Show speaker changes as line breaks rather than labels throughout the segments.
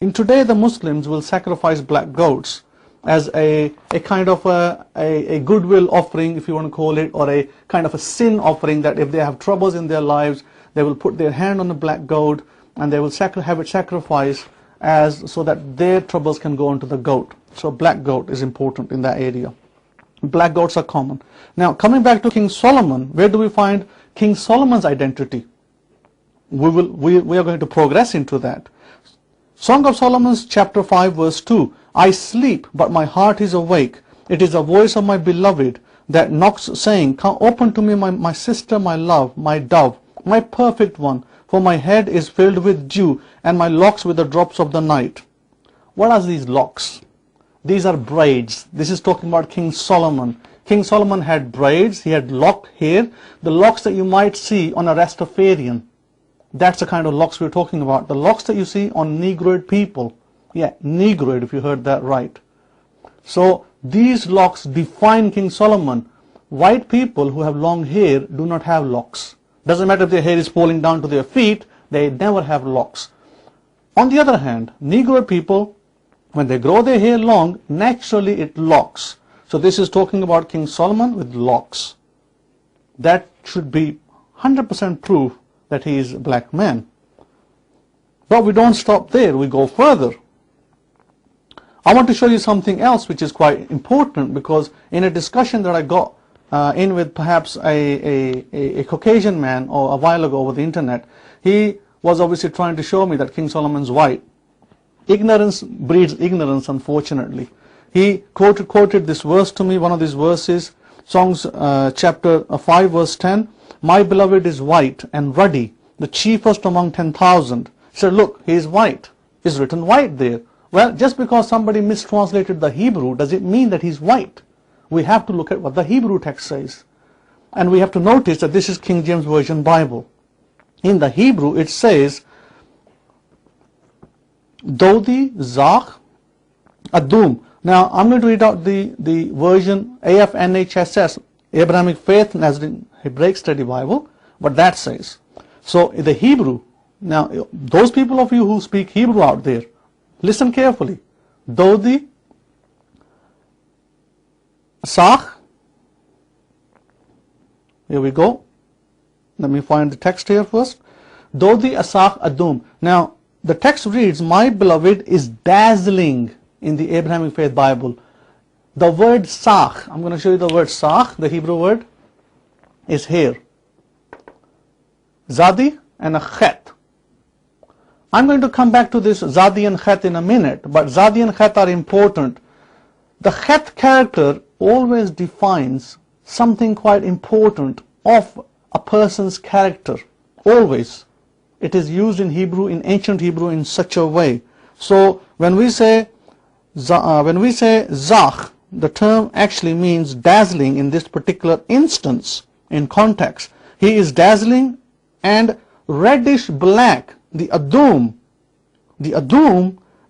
In today, the Muslims will sacrifice black goats as a kind of a goodwill offering, if you want to call it, or a kind of a sin offering, that if they have troubles in their lives, they will put their hand on a black goat and they will have it sacrificed so that their troubles can go onto the goat. So black goat is important in that area. Black goats are common. Now, coming back to King Solomon, where do we find King Solomon's identity? We are going to progress into that. Song of Solomon, chapter 5, verse 2. I sleep, but my heart is awake. It is the voice of my beloved that knocks, saying, come open to me, my sister, my love, my dove, my perfect one. For my head is filled with dew, and my locks with the drops of the night. What are these locks? These are braids. This is talking about King Solomon. King Solomon had braids. He had locked hair. The locks that you might see on a Rastafarian. That's the kind of locks we're talking about. The locks that you see on Negroid people. Yeah, Negroid, if you heard that right. So these locks define King Solomon. White people who have long hair do not have locks. Doesn't matter if their hair is falling down to their feet, they never have locks. On the other hand, Negroid people, when they grow their hair long, naturally it locks. So this is talking about King Solomon with locks. That should be 100% proof that he is a black man. But we don't stop there, we go further. I want to show you something else which is quite important, because in a discussion that I got in with perhaps a Caucasian man or a while ago over the internet, he was obviously trying to show me that King Solomon's white. Ignorance breeds ignorance, unfortunately. He quoted this verse to me, one of these verses, Songs chapter 5 verse 10. My beloved is white and ruddy, the chiefest among 10,000. He said, look, he is white. It's written white there. Well, just because somebody mistranslated the Hebrew, does it mean that he's white? We have to look at what the Hebrew text says. And we have to notice that this is King James Version Bible. In the Hebrew it says, Dodi Zach Adum. Now I'm going to read out the version AFNHSS, Abrahamic Faith Nazarene Hebraic Study Bible, what that says. So the Hebrew, now those people of you who speak Hebrew out there, listen carefully. Dodi Zach. Here we go. Let me find the text here first. Dodi Asach Adum. Now the text reads, my beloved is dazzling in the Abrahamic Faith Bible. The word Sach, I'm going to show you the word Sach, the Hebrew word, is here. Zadi and a Chet. I'm going to come back to this Zadi and Chet in a minute, but Zadi and Chet are important. The Chet character always defines something quite important of a person's character. Always. It is used in Hebrew, in ancient Hebrew, in such a way. So when we say Zach, the term actually means dazzling in this particular instance, in context. He is dazzling and reddish black. The Adum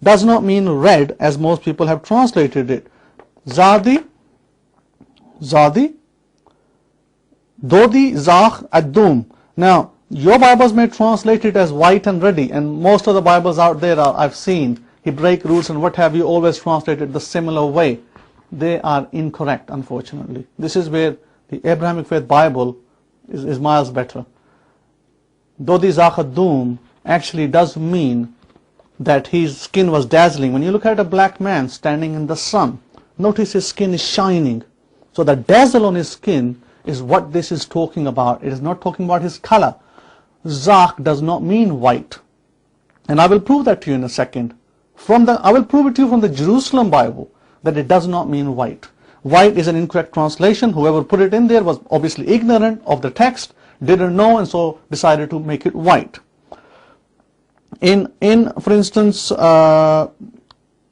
does not mean red as most people have translated it. Zadi, Dodi Zach Adum. Now, your Bibles may translate it as white and ruddy, and most of the Bibles out there I've seen, Hebraic roots and what have you, always translated the similar way. They are incorrect, unfortunately. This is where the Abrahamic Faith Bible is miles better. Dodi Zach Adum actually does mean that his skin was dazzling. When you look at a black man standing in the sun, notice his skin is shining. So the dazzle on his skin is what this is talking about. It is not talking about his color. Zach does not mean white. And I will prove that to you in a second. I will prove it to you from the Jerusalem Bible that it does not mean white. White is an incorrect translation. Whoever put it in there was obviously ignorant of the text, didn't know, and so decided to make it white. For instance, the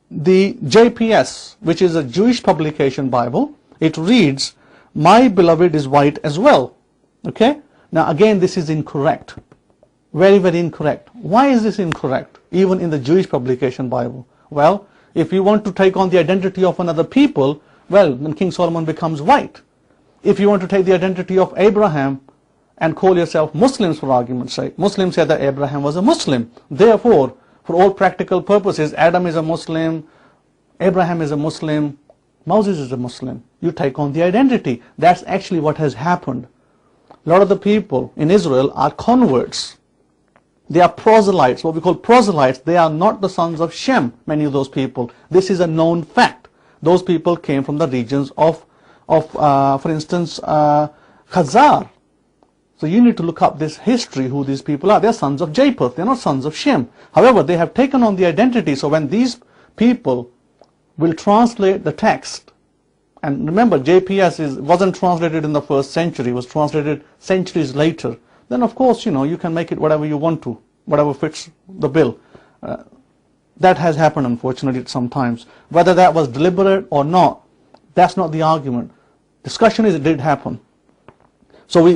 JPS, which is a Jewish publication Bible, it reads, my beloved is white as well. Okay? Now again, this is incorrect. Very, very incorrect. Why is this incorrect, even in the Jewish publication Bible? Well, if you want to take on the identity of another people, well, then King Solomon becomes white. If you want to take the identity of Abraham and call yourself Muslims, for argument's sake, Muslims say that Abraham was a Muslim. Therefore, For all practical purposes, Adam is a Muslim, Abraham is a Muslim, Moses is a Muslim. You take on the identity. That's actually what has happened. A lot of the people in Israel are converts. They are proselytes, what we call proselytes. They are not the sons of Shem, many of those people. This is a known fact. Those people came from the regions of for instance, Khazar. So you need to look up this history, who these people are. They're sons of Japheth. They're not sons of Shem. However, they have taken on the identity. So when these people will translate the text, and remember, JPS wasn't translated in the first century, it was translated centuries later. Then of course, you can make it whatever you want to, whatever fits the bill. That has happened, unfortunately, sometimes. Whether that was deliberate or not, that's not the argument. Discussion is it did happen. So we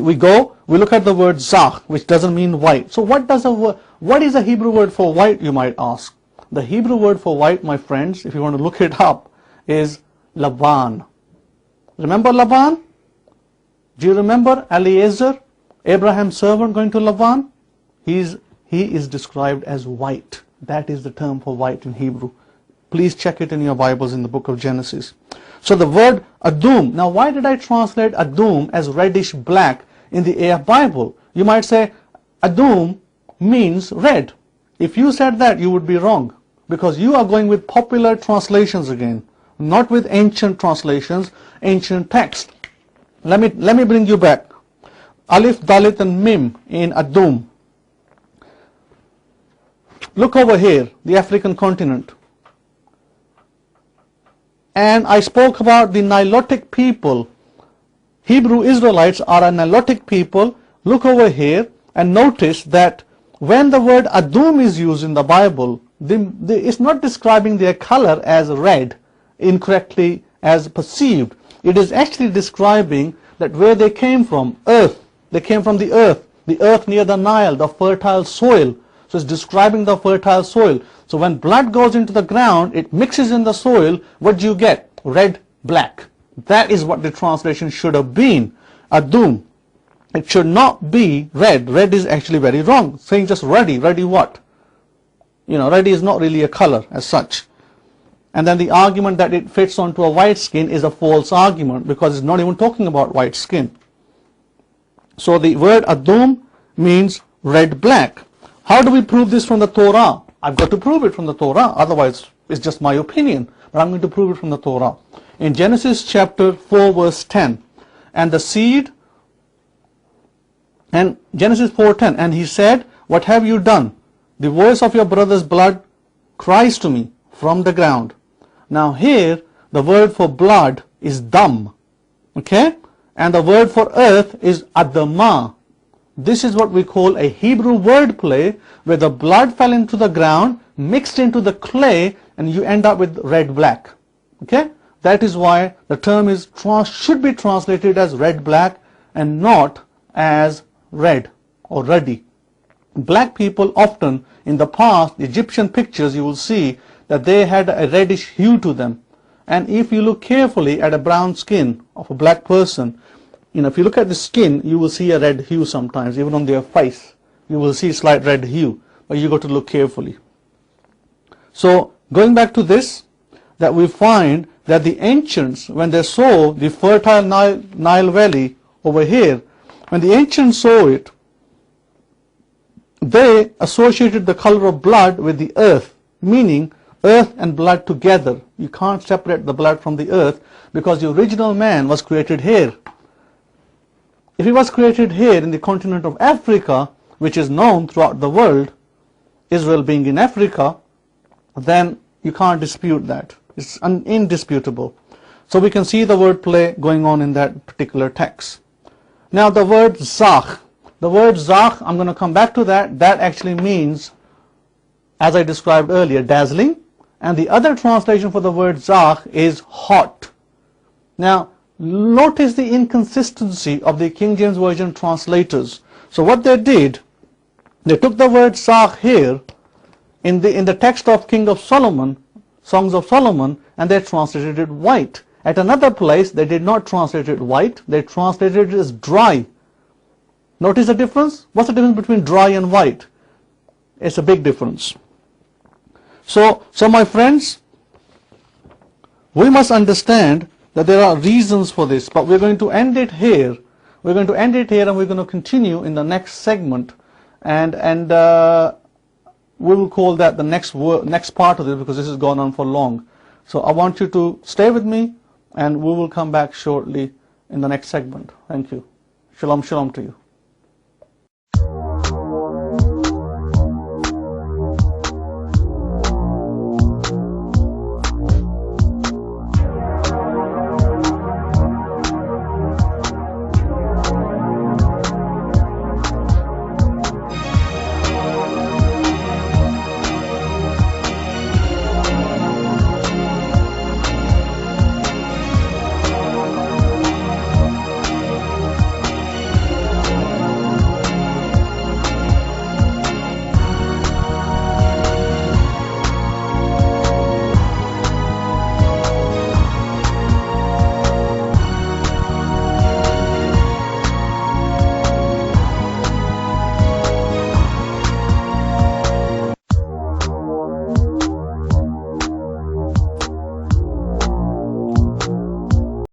look at the word zah, which doesn't mean white. So what is a Hebrew word for white, you might ask? The Hebrew word for white, my friends, if you want to look it up, is Laban. Remember Laban? Do you remember Eliezer, Abraham's servant, going to Laban? He is described as white. That is the term for white in Hebrew. Please check it in your Bibles in the book of Genesis. So the word adum. Now why did I translate adum as reddish black in the AF Bible? You might say adum means red. If you said that, you would be wrong, because you are going with popular translations again, not with ancient translations, ancient text. Let me bring you back. Alif, Dalit and Mim in adum. Look over here, the African continent. And I spoke about the Nilotic people. Hebrew Israelites are a Nilotic people. Look over here and notice that when the word adum is used in the Bible, it's not describing their color as red, incorrectly as perceived. It is actually describing that where they came from, earth. They came from the earth near the Nile, the fertile soil. So it's describing the fertile soil. So when blood goes into the ground, it mixes in the soil. What do you get? Red, black. That is what the translation should have been. Adum. It should not be red. Red is actually very wrong. Saying just ruddy. Ruddy what? Ruddy is not really a color as such. And then the argument that it fits onto a white skin is a false argument, because it's not even talking about white skin. So the word adum means red, black. How do we prove this from the Torah? I've got to prove it from the Torah, otherwise it's just my opinion, but I'm going to prove it from the Torah. In Genesis chapter 4 verse 10, and the seed, and Genesis 4:10, and he said, what have you done? The voice of your brother's blood cries to me from the ground. Now here, the word for blood is dam, okay? And the word for earth is adamah. This is what we call a Hebrew wordplay, where the blood fell into the ground, mixed into the clay, and you end up with red-black. Okay? That is why the term should be translated as red-black and not as red or ruddy. Black people often, in the past, the Egyptian pictures, you will see that they had a reddish hue to them. And if you look carefully at a brown skin of a black person, if you look at the skin, you will see a red hue sometimes, even on their face. You will see slight red hue, but you got to look carefully. So, going back to this, that we find that the ancients, when they saw the fertile Nile Valley over here, when the ancients saw it, they associated the color of blood with the earth, meaning earth and blood together. You can't separate the blood from the earth, because the original man was created here. If he was created here in the continent of Africa, which is known throughout the world, Israel being in Africa, then you can't dispute that. It's indisputable. So we can see the wordplay going on in that particular text. Now the word zah. The word zah, I'm going to come back to that. That actually means, as I described earlier, dazzling. And the other translation for the word zah is hot. Now, notice the inconsistency of the King James Version translators. So what they did, they took the word zah here in the text of King of Solomon, Songs of Solomon, and they translated it white. At another place, they did not translate it white, they translated it as dry. Notice the difference? What's the difference between dry and white? It's a big difference. So my friends, we must understand that there are reasons for this, but we're going to end it here. We're going to end it here, and we're going to continue in the next segment, and we will call that the next part of it, because this has gone on for long. So I want you to stay with me, and we will come back shortly in the next segment. Thank you. Shalom, shalom to you.